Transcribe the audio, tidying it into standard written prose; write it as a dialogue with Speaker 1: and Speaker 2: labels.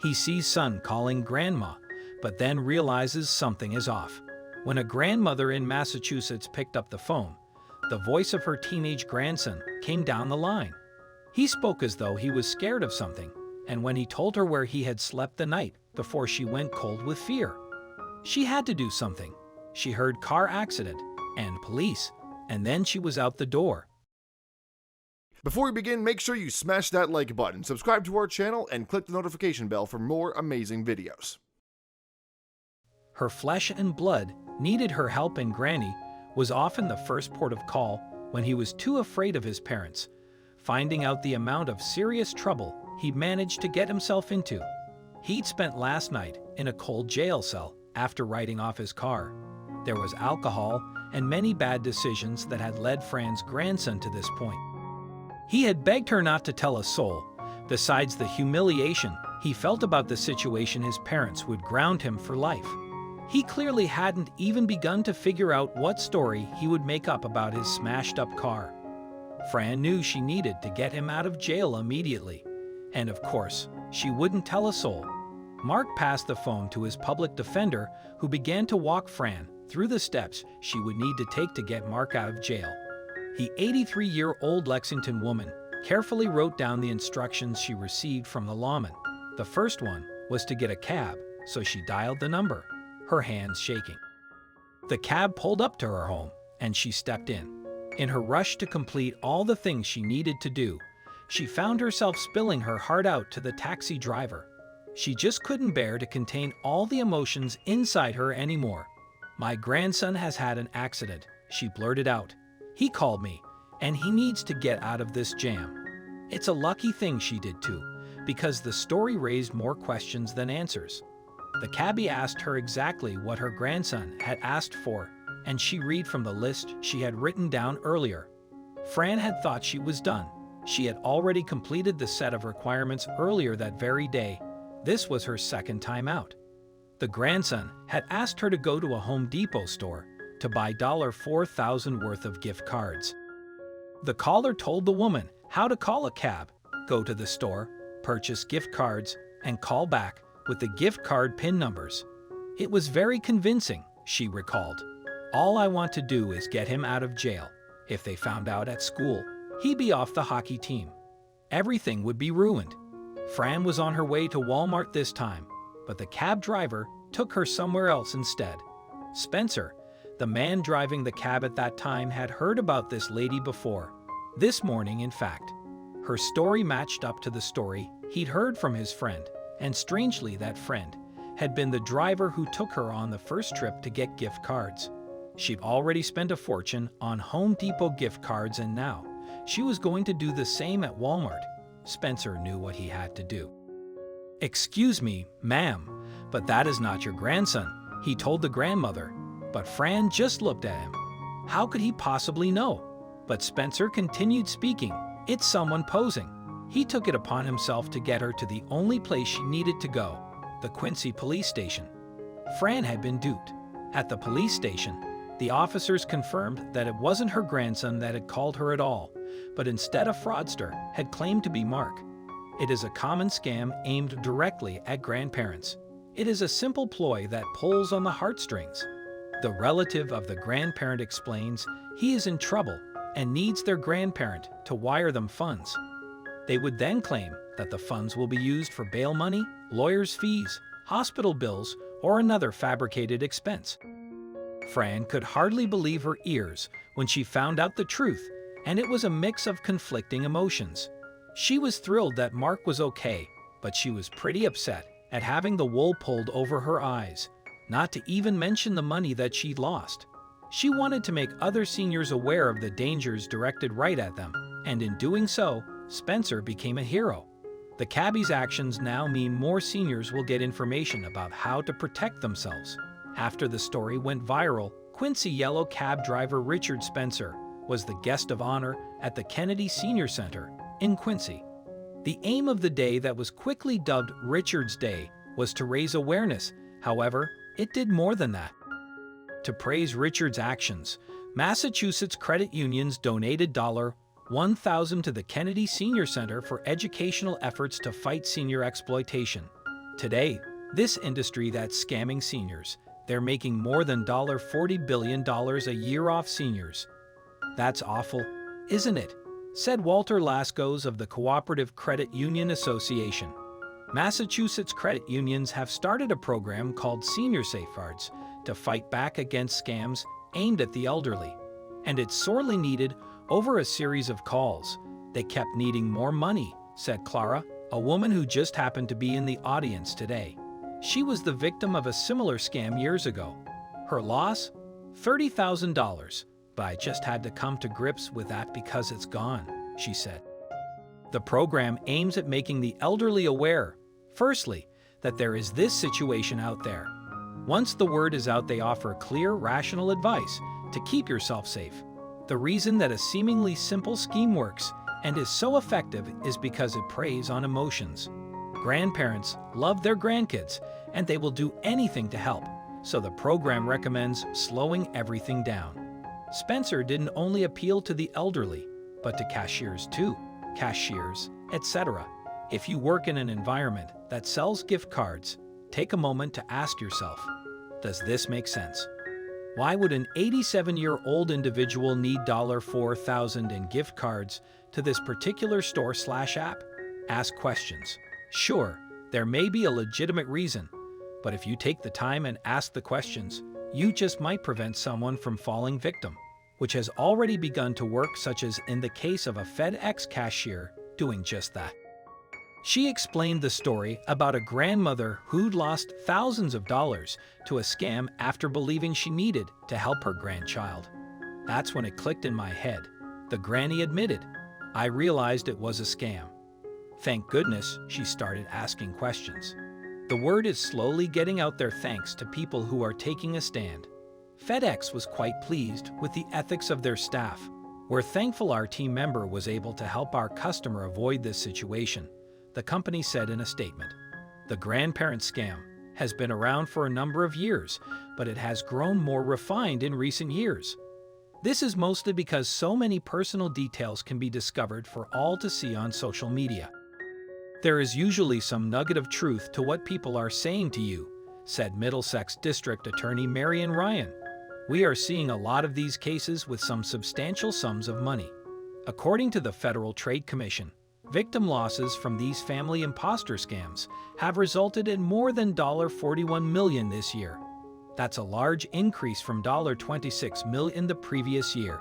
Speaker 1: He sees son calling grandma, but then realizes something is off. When a grandmother in Massachusetts picked up the phone, the voice of her teenage grandson came down the line. He spoke as though he was scared of something, and when he told her where he had slept the night before, she went cold with fear. She had to do something. She heard car accident and police, and then she was out the door.
Speaker 2: Before we begin, make sure you smash that like button, subscribe to our channel, and click the notification bell for more amazing videos.
Speaker 1: Her flesh and blood needed her help, and Granny was often the first port of call when he was too afraid of his parents, finding out the amount of serious trouble he managed to get himself into. He'd spent last night in a cold jail cell after writing off his car. There was alcohol and many bad decisions that had led Fran's grandson to this point. He had begged her not to tell a soul. Besides the humiliation he felt about the situation, his parents would ground him for life. He clearly hadn't even begun to figure out what story he would make up about his smashed-up car. Fran knew she needed to get him out of jail immediately, and of course, she wouldn't tell a soul. Mark passed the phone to his public defender, who began to walk Fran through the steps she would need to take to get Mark out of jail. The 83-year-old Lexington woman carefully wrote down the instructions she received from the lawman. The first one was to get a cab, so she dialed the number, her hands shaking. The cab pulled up to her home, and she stepped in. In her rush to complete all the things she needed to do, she found herself spilling her heart out to the taxi driver. She just couldn't bear to contain all the emotions inside her anymore. "My grandson has had an accident," she blurted out. "He called me, and he needs to get out of this jam." It's a lucky thing she did too, because the story raised more questions than answers. The cabbie asked her exactly what her grandson had asked for, and she read from the list she had written down earlier. Fran had thought she was done. She had already completed the set of requirements earlier that very day. This was her second time out. The grandson had asked her to go to a Home Depot store to buy $4,000 worth of gift cards. The caller told the woman how to call a cab, go to the store, purchase gift cards, and call back with the gift card PIN numbers. It was very convincing, she recalled. "All I want to do is get him out of jail. If they found out at school, he'd be off the hockey team. Everything would be ruined." Fran was on her way to Walmart this time, but the cab driver took her somewhere else instead. Spencer, the man driving the cab at that time, had heard about this lady before. This morning, in fact. Her story matched up to the story he'd heard from his friend, and strangely, that friend had been the driver who took her on the first trip to get gift cards. She'd already spent a fortune on Home Depot gift cards, and now she was going to do the same at Walmart. Spencer knew what he had to do. "Excuse me, ma'am, but that is not your grandson," he told the grandmother, but Fran just looked at him. How could he possibly know? But Spencer continued speaking. "It's someone posing." He took it upon himself to get her to the only place she needed to go, the Quincy police station. Fran had been duped. At the police station, the officers confirmed that it wasn't her grandson that had called her at all, but instead a fraudster had claimed to be Mark. It is a common scam aimed directly at grandparents. It is a simple ploy that pulls on the heartstrings. The relative of the grandparent explains he is in trouble and needs their grandparent to wire them funds. They would then claim that the funds will be used for bail money, lawyers' fees, hospital bills, or another fabricated expense. Fran could hardly believe her ears when she found out the truth, and it was a mix of conflicting emotions. She was thrilled that Mark was okay, but she was pretty upset at having the wool pulled over her eyes, not to even mention the money that she'd lost. She wanted to make other seniors aware of the dangers directed right at them, and in doing so, Spencer became a hero. The cabbie's actions now mean more seniors will get information about how to protect themselves. After the story went viral, Quincy Yellow cab driver Richard Spencer was the guest of honor at the Kennedy Senior Center in Quincy. The aim of the day, that was quickly dubbed Richard's Day, was to raise awareness. However, it did more than that. To praise Richard's actions, Massachusetts credit unions donated $1,000 to the Kennedy Senior Center for educational efforts to fight senior exploitation. Today, this industry that's scamming seniors, they're making more than $40 billion a year off seniors. That's awful, isn't it? Said Walter Lascaux of the Cooperative Credit Union Association. Massachusetts credit unions have started a program called Senior Safeguards to fight back against scams aimed at the elderly. And it's sorely needed. Over a series of calls, they kept needing more money, said Clara, a woman who just happened to be in the audience today. She was the victim of a similar scam years ago. Her loss? $30,000. But I just had to come to grips with that because it's gone, she said. The program aims at making the elderly aware, firstly, that there is this situation out there. Once the word is out, they offer clear, rational advice to keep yourself safe. The reason that a seemingly simple scheme works and is so effective is because it preys on emotions. Grandparents love their grandkids, and they will do anything to help, so the program recommends slowing everything down. Spencer didn't only appeal to the elderly, but to cashiers too, etc. If you work in an environment that sells gift cards, take a moment to ask yourself, does this make sense? Why would an 87-year-old individual need $4,000 in gift cards to this particular store/app? Ask questions. Sure, there may be a legitimate reason, but if you take the time and ask the questions, you just might prevent someone from falling victim, which has already begun to work, such as in the case of a FedEx cashier doing just that. She explained the story about a grandmother who'd lost thousands of dollars to a scam after believing she needed to help her grandchild. That's when it clicked in my head, the granny admitted. I realized it was a scam. Thank goodness she started asking questions. The word is slowly getting out there thanks to people who are taking a stand. FedEx was quite pleased with the ethics of their staff. We're thankful our team member was able to help our customer avoid this situation, the company said in a statement. The grandparent scam has been around for a number of years, but it has grown more refined in recent years. This is mostly because so many personal details can be discovered for all to see on social media. There is usually some nugget of truth to what people are saying to you, said Middlesex District Attorney Marion Ryan. We are seeing a lot of these cases with some substantial sums of money. According to the Federal Trade Commission, victim losses from these family imposter scams have resulted in more than $41 million this year. That's a large increase from $26 million the previous year.